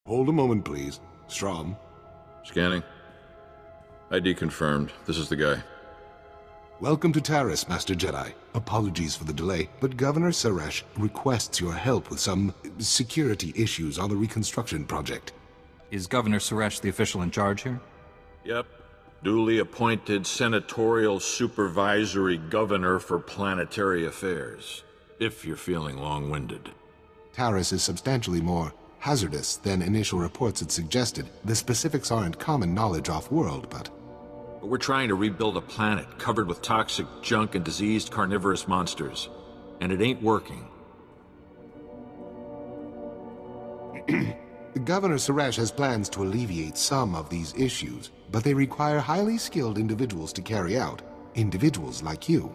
Hold a moment, please. Strom. Scanning. ID confirmed. This is the guy. Welcome to Taris, Master Jedi. Apologies for the delay, but Governor Saresh requests your help with some security issues on the reconstruction project. Is Governor Saresh the official in charge here? Yep. Duly appointed senatorial supervisory governor for planetary affairs. If you're feeling long-winded. Taris is substantially more hazardous than initial reports had suggested. The specifics aren't common knowledge off-world, but we're trying to rebuild a planet covered with toxic junk and diseased carnivorous monsters. And it ain't working. Governor Saresh has plans to alleviate some of these issues, but they require highly skilled individuals to carry out. Individuals like you.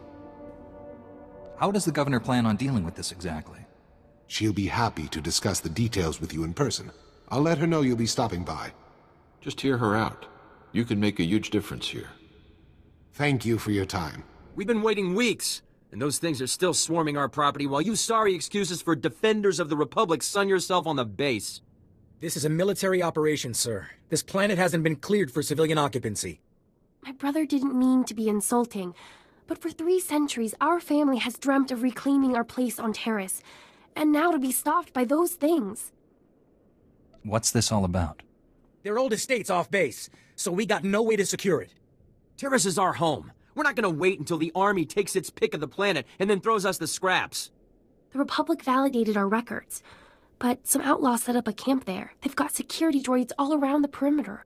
How does the governor plan on dealing with this exactly? She'll be happy to discuss the details with you in person. I'll let her know you'll be stopping by. Just hear her out. You can make a huge difference here. Thank you for your time. We've been waiting weeks, and those things are still swarming our property while you sorry excuses for defenders of the Republic sun yourself on the base. This is a military operation, sir. This planet hasn't been cleared for civilian occupancy. My brother didn't mean to be insulting, but for 3 centuries our family has dreamt of reclaiming our place on Taris, and now to be stopped by those things. What's this all about? Their old estate's off base, so we got no way to secure it. Taris is our home. We're not gonna wait until the army takes its pick of the planet and then throws us the scraps. The Republic validated our records, but some outlaws set up a camp there. They've got security droids all around the perimeter.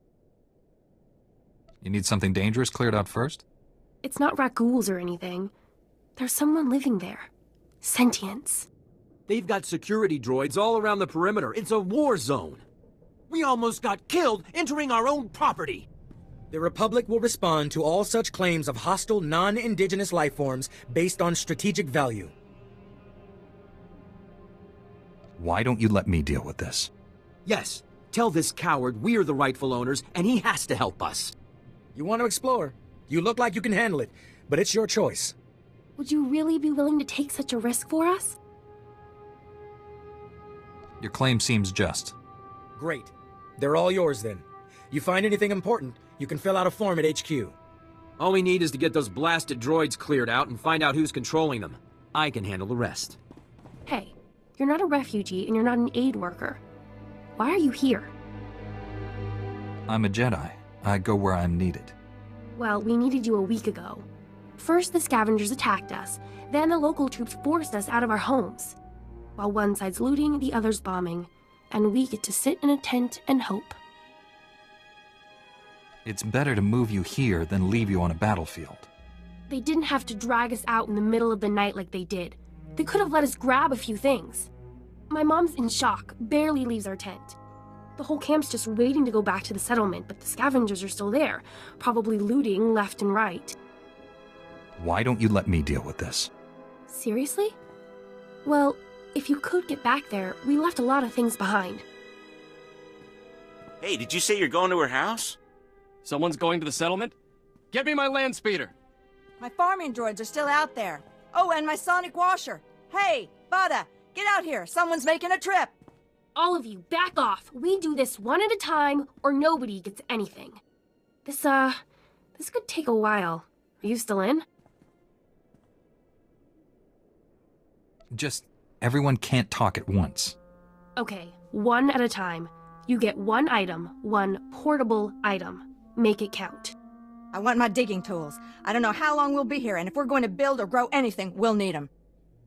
You need something dangerous cleared out first? It's not Rakghouls or anything. There's someone living there. Sentience. They've got security droids all around the perimeter. It's a war zone. We almost got killed entering our own property. The Republic will respond to all such claims of hostile, non-indigenous life forms based on strategic value. Why don't you let me deal with this? Yes. Tell this coward we're the rightful owners, and he has to help us. You want to explore? You look like you can handle it, but it's your choice. Would you really be willing to take such a risk for us? Your claim seems just. Great. They're all yours then. You find anything important, you can fill out a form at HQ. All we need is to get those blasted droids cleared out and find out who's controlling them. I can handle the rest. Hey, you're not a refugee and you're not an aid worker. Why are you here? I'm a Jedi. I go where I'm needed. Well, we needed you a week ago. First the scavengers attacked us, then the local troops forced us out of our homes. While one side's looting, the other's bombing. And we get to sit in a tent and hope. It's better to move you here than leave you on a battlefield. They didn't have to drag us out in the middle of the night like they did. They could have let us grab a few things. My mom's in shock, barely leaves our tent. The whole camp's just waiting to go back to the settlement, but the scavengers are still there, probably looting left and right. Why don't you let me deal with this? Seriously? Well, if you could get back there, we left a lot of things behind. Hey, did you say you're going to her house? Someone's going to the settlement? Get me my land speeder! My farming droids are still out there. Oh, and my sonic washer. Hey, Bada, get out here. Someone's making a trip. All of you, back off. We do this one at a time, or nobody gets anything. This could take a while. Are you still in? Just, everyone can't talk at once. Okay, one at a time. You get one item, one portable item. Make it count. I want my digging tools. I don't know how long we'll be here, and if we're going to build or grow anything, we'll need them.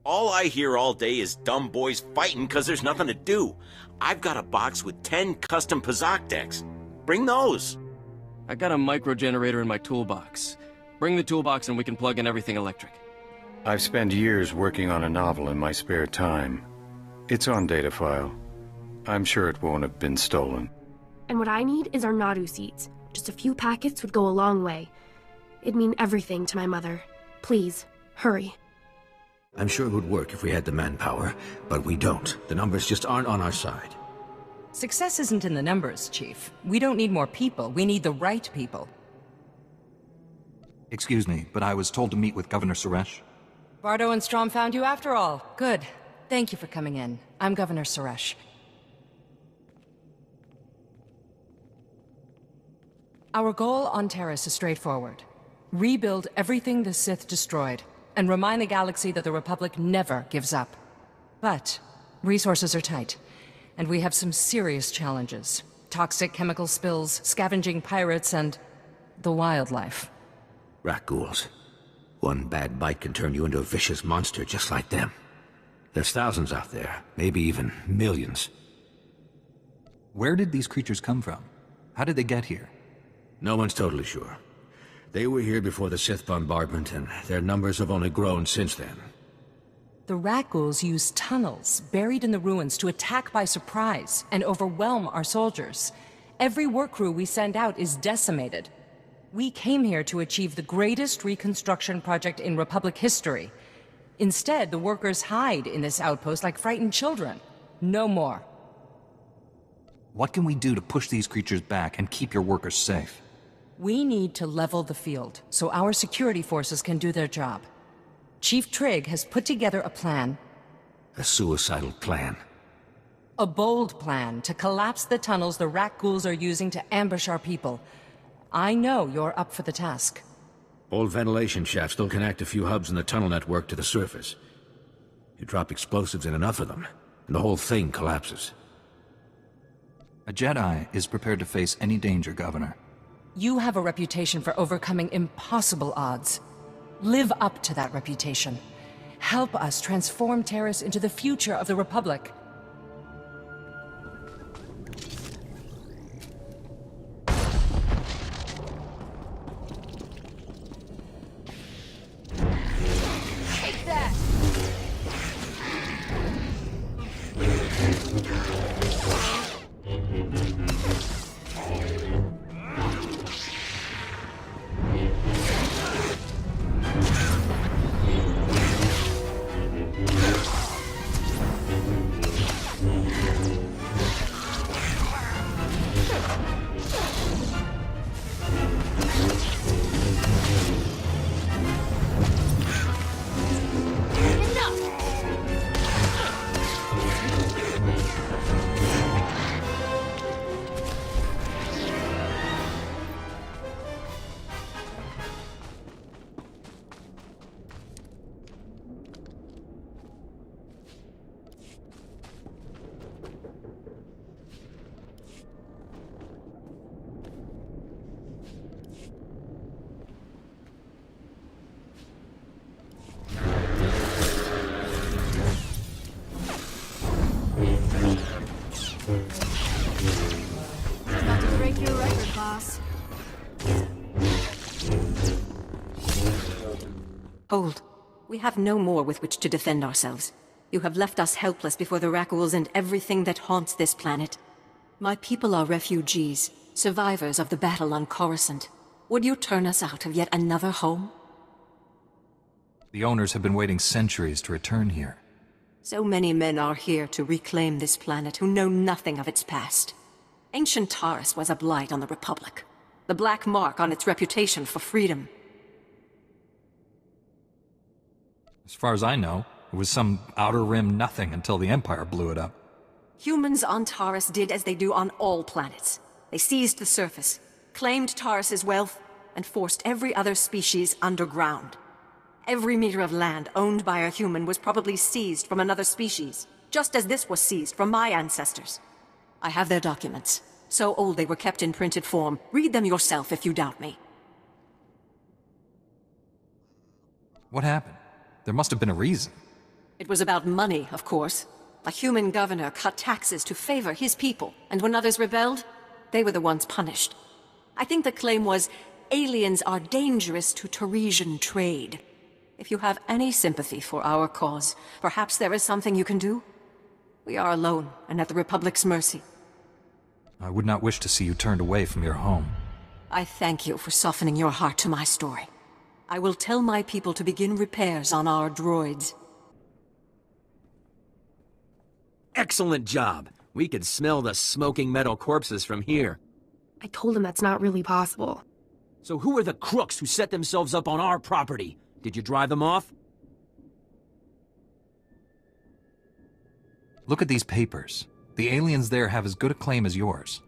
All I hear all day is dumb boys fighting because there's nothing to do. I've got a box with 10 custom Pazak decks. Bring those. I got a micro generator in my toolbox. Bring the toolbox and we can plug in everything electric. I've spent years working on a novel in my spare time. It's on data file. I'm sure it won't have been stolen. And what I need is our Nadu seeds. Just a few packets would go a long way. It'd mean everything to my mother. Please, hurry. I'm sure it would work if we had the manpower, but we don't. The numbers just aren't on our side. Success isn't in the numbers, Chief. We don't need more people. We need the right people. Excuse me, but I was told to meet with Governor Saresh. Bardo and Strom found you after all. Good. Thank you for coming in. I'm Governor Saresh. Our goal on Taris is straightforward. Rebuild everything the Sith destroyed, and remind the galaxy that the Republic never gives up. But resources are tight, and we have some serious challenges. Toxic chemical spills, scavenging pirates, and the wildlife. Rakghouls. One bad bite can turn you into a vicious monster just like them. There's thousands out there, maybe even millions. Where did these creatures come from? How did they get here? No one's totally sure. They were here before the Sith bombardment, and their numbers have only grown since then. The Rakghouls use tunnels buried in the ruins to attack by surprise and overwhelm our soldiers. Every work crew we send out is decimated. We came here to achieve the greatest reconstruction project in Republic history. Instead, the workers hide in this outpost like frightened children. No more. What can we do to push these creatures back and keep your workers safe? We need to level the field so our security forces can do their job. Chief Trigg has put together a plan. A suicidal plan. A bold plan to collapse the tunnels the Rakghouls are using to ambush our people. I know you're up for the task. Old ventilation shafts still connect a few hubs in the tunnel network to the surface. You drop explosives in enough of them, and the whole thing collapses. A Jedi is prepared to face any danger, Governor. You have a reputation for overcoming impossible odds. Live up to that reputation. Help us transform Taris into the future of the Republic. Take that! About to break your record, boss. Hold. We have no more with which to defend ourselves. You have left us helpless before the Rakghouls and everything that haunts this planet. My people are refugees, survivors of the battle on Coruscant. Would you turn us out of yet another home? The owners have been waiting centuries to return here. So many men are here to reclaim this planet who know nothing of its past. Ancient Taris was a blight on the Republic, the black mark on its reputation for freedom. As far as I know, it was some outer rim nothing until the Empire blew it up. Humans on Taris did as they do on all planets. They seized the surface, claimed Taris's wealth, and forced every other species underground. Every meter of land owned by a human was probably seized from another species, just as this was seized from my ancestors. I have their documents. So old they were kept in printed form. Read them yourself if you doubt me. What happened? There must have been a reason. It was about money, of course. A human governor cut taxes to favor his people, and when others rebelled, they were the ones punished. I think the claim was, aliens are dangerous to Tarisian trade. If you have any sympathy for our cause, perhaps there is something you can do? We are alone, and at the Republic's mercy. I would not wish to see you turned away from your home. I thank you for softening your heart to my story. I will tell my people to begin repairs on our droids. Excellent job. We could smell the smoking metal corpses from here. I told him that's not really possible. So who are the crooks who set themselves up on our property? Did you drive them off? Look at these papers. The aliens there have as good a claim as yours.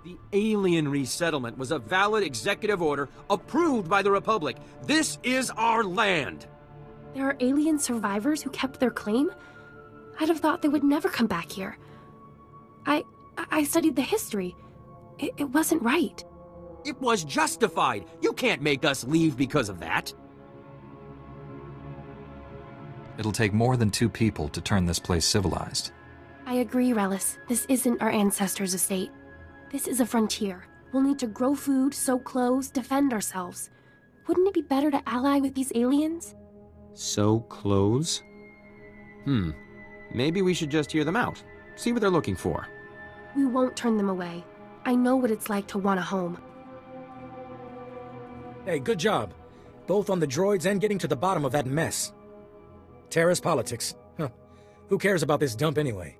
The alien resettlement was a valid executive order approved by the Republic. This is our land! There are alien survivors who kept their claim? I'd have thought they would never come back here. I studied the history. It wasn't right. It was justified. You can't make us leave because of that. It'll take more than 2 people to turn this place civilized. I agree, Relis. This isn't our ancestors' estate. This is a frontier. We'll need to grow food, sew clothes, defend ourselves. Wouldn't it be better to ally with these aliens? Sew clothes? Maybe we should just hear them out. See what they're looking for. We won't turn them away. I know what it's like to want a home. Hey, good job. Both on the droids and getting to the bottom of that mess. Taris politics. Huh. Who cares about this dump anyway?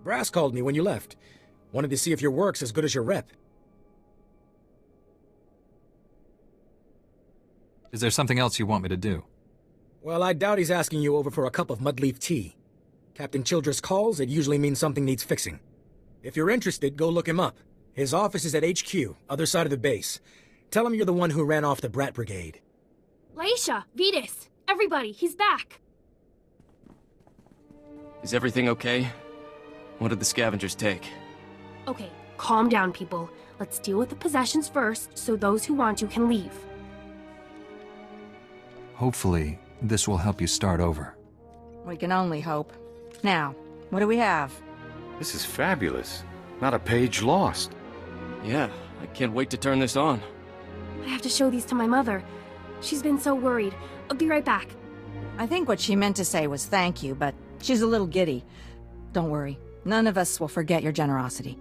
Brass called me when you left. Wanted to see if your work's as good as your rep. Is there something else you want me to do? Well, I doubt he's asking you over for a cup of mudleaf tea. Captain Childress calls, it usually means something needs fixing. If you're interested, go look him up. His office is at HQ, other side of the base. Tell him you're the one who ran off the Brat Brigade. Laisha! Vetus! Everybody, he's back! Is everything okay? What did the scavengers take? Okay, calm down, people. Let's deal with the possessions first, so those who want to can leave. Hopefully, this will help you start over. We can only hope. Now, what do we have? This is fabulous. Not a page lost. Yeah, I can't wait to turn this on. I have to show these to my mother. She's been so worried. I'll be right back. I think what she meant to say was thank you, but she's a little giddy. Don't worry. None of us will forget your generosity.